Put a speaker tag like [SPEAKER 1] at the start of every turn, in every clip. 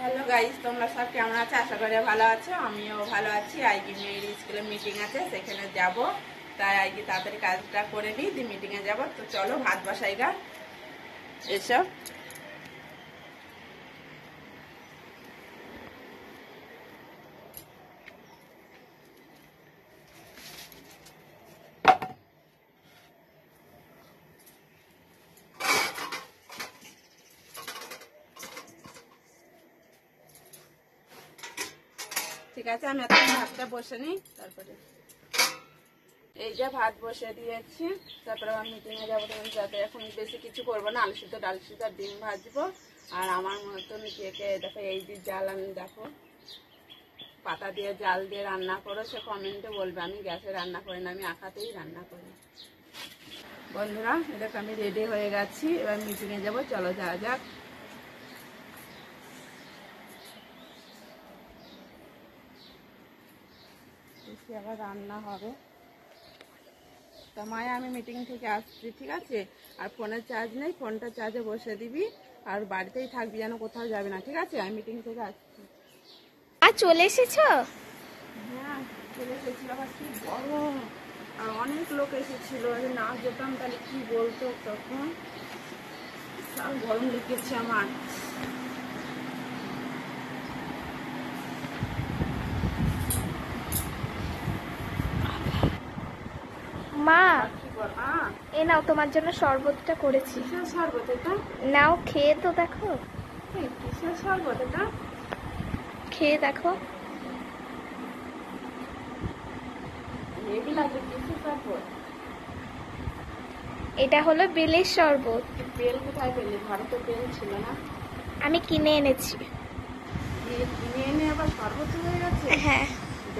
[SPEAKER 1] Hello guys, তোমরা সব কেমন আছো? আশা করি ভালো আছো। আমিও ভালো আছি। আজকে মেয়ের স্কুলে মিটিং আছে, সেখানে যাব। তাই আজকে তাড়াতাড়ি কাজটা করে নিই, দিয়ে মিটিংয়ে যাব। তো চলো ভাত বসাই গা। এসো। ঠিক আছে, আমি এখন ভাতটা বসে নিই। তারপরে এই যে ভাত বসে দিয়েছি, তারপরে আমি মিটিংয়ে যাবো। যাতে এখন বেশি কিছু করবো না, আলু সিদ্ধ, ডাল সিদ্ধ, ডিম ভাজবো। আর আমার মতন কে দেখো এই যে জাল, আমি দেখো পাতা দিয়ে জাল দিয়ে রান্না করো, সে কমেন্টে বলবে। আমি গ্যাসে রান্না করি না, আমি আঁকাতেই রান্না করি। বন্ধুরা, দেখো আমি রেডি হয়ে গেছি, এবার মিটিংয়ে যাবো। চলো যাওয়া যাক। আবার রান্না হবে। তা মায়া, আমি মিটিং থেকে আসছি, ঠিক আছে? আর ফোনের চার্জ নেই, ফোনটা চার্জে বসে দিবি। আর বাড়িতেই থাকবি, যেন কোথাও যাবে না, ঠিক আছে? আমি মিটিং থেকে আসছি।
[SPEAKER 2] আর চলে এসেছো?
[SPEAKER 1] হ্যাঁ, চলে এসেছিল। আবার কি গরম, আর অনেক লোক এসেছিল। না যেতাম তাহলে কি বলতো তখন। সব গরম লেগেছে আমার।
[SPEAKER 2] মা,
[SPEAKER 1] কি বল?
[SPEAKER 2] এ নাও, তোমার জন্য শরবতটা করেছি।
[SPEAKER 1] কিসের শরবত এটা?
[SPEAKER 2] নাও, খেয়ে তো দেখো।
[SPEAKER 1] কিসের শরবত এটা?
[SPEAKER 2] খেয়ে দেখো।
[SPEAKER 1] হেভি লাগবে। কিসের শরবত?
[SPEAKER 2] এটা হলো বেলের শরবত।
[SPEAKER 1] বেল কোথায় পেলি? ঘরে তো বেল ছিল না।
[SPEAKER 2] আমি কিনে এনেছি।
[SPEAKER 1] কিনে এনে আবার শরবত হয়ে গেছে?
[SPEAKER 2] হ্যাঁ।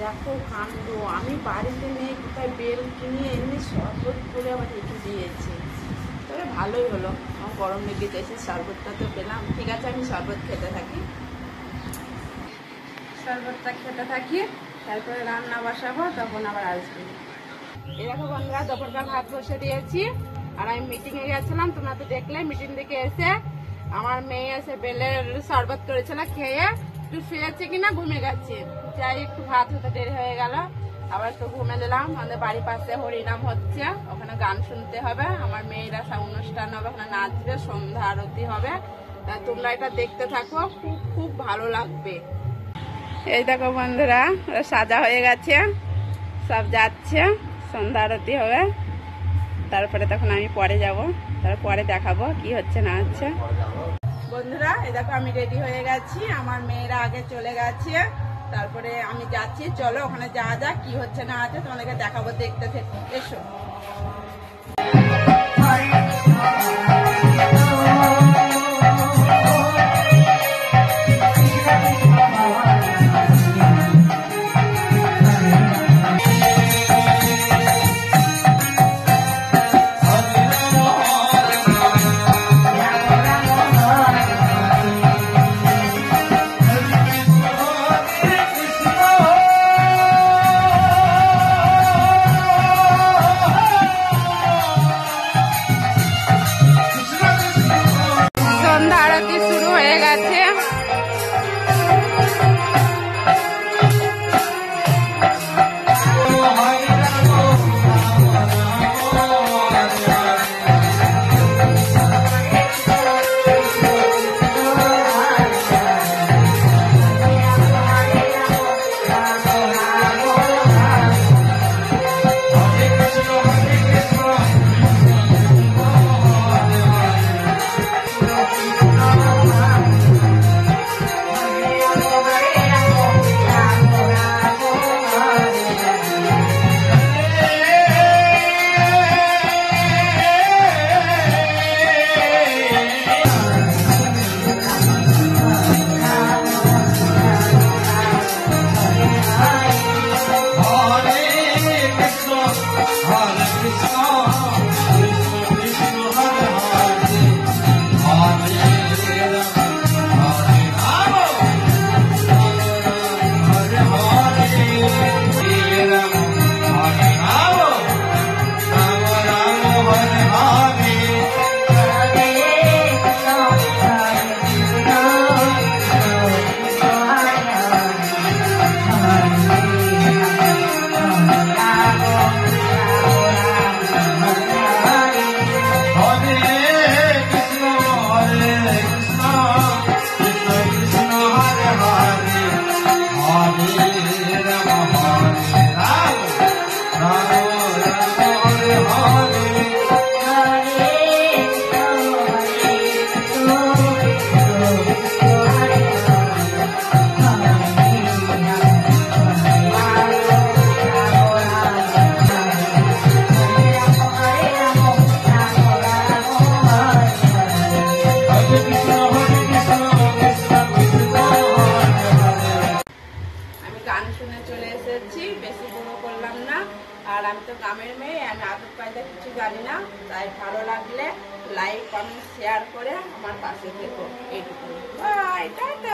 [SPEAKER 1] দেখো কাণ্ড, আমি বাড়িতে নেই, কোথায় বেল কিনে এনে শরবত করে আবার রেখে দিয়েছি। তবে ভালোই হলো, আমার গরম লেগে গেছে, শরবতটা তো পেলাম। ঠিক আছে, আমি শরবত খেতে থাকি। শরবতটা খেতে থাকি, তারপরে রান্না বসাবো, তখন আবার আসবো। এই দেখো বন্ধুরা, দুপুরকার ভাত বসে দিয়েছি। আর আমি মিটিংয়ে গেছিলাম, তোমরা তো দেখলে। মিটিং থেকে এসে আমার মেয়ে এসে বেলের শরবত করেছিল, খেয়ে একটু শুয়েছে কিনা ঘুমিয়ে গেছে। যাই, একটু ভাত হতে দেরি হয়ে গেল, আবার একটু ঘুমে দিলাম। আমাদের বাড়ির পাশে হরিনাম হচ্ছে, ওখানে গান শুনতে হবে। আমার মেয়েরা সব অনুষ্ঠান হবে, ওখানে নাচবে, সন্ধ্যা আরতি হবে। তা তোমরা এটা দেখতে থাকো, খুব খুব ভালো লাগবে। এই দেখো বন্ধুরা, সাজা হয়ে গেছে, সব যাচ্ছে, সন্ধ্যা আরতি হবে। তারপরে তখন আমি পরে যাব, তারপরে দেখাবো কি হচ্ছে না হচ্ছে। বন্ধুরা, এই দেখো আমি রেডি হয়ে গেছি, আমার মেয়েরা আগে চলে গেছে। তারপরে আমি যাচ্ছি, চলো ওখানে যাওয়া যাক, কি হচ্ছে না আছে তোমাদেরকে দেখাবো, দেখতে থেকো, এসো। আমি তো গ্রামের মেয়ে, আমি আদব কায়দা কিছু জানি না। তাই ভালো লাগলে লাইক কমেন্ট শেয়ার করে আমার পাশে থেকো। এইটুকু, বাই, টাটা।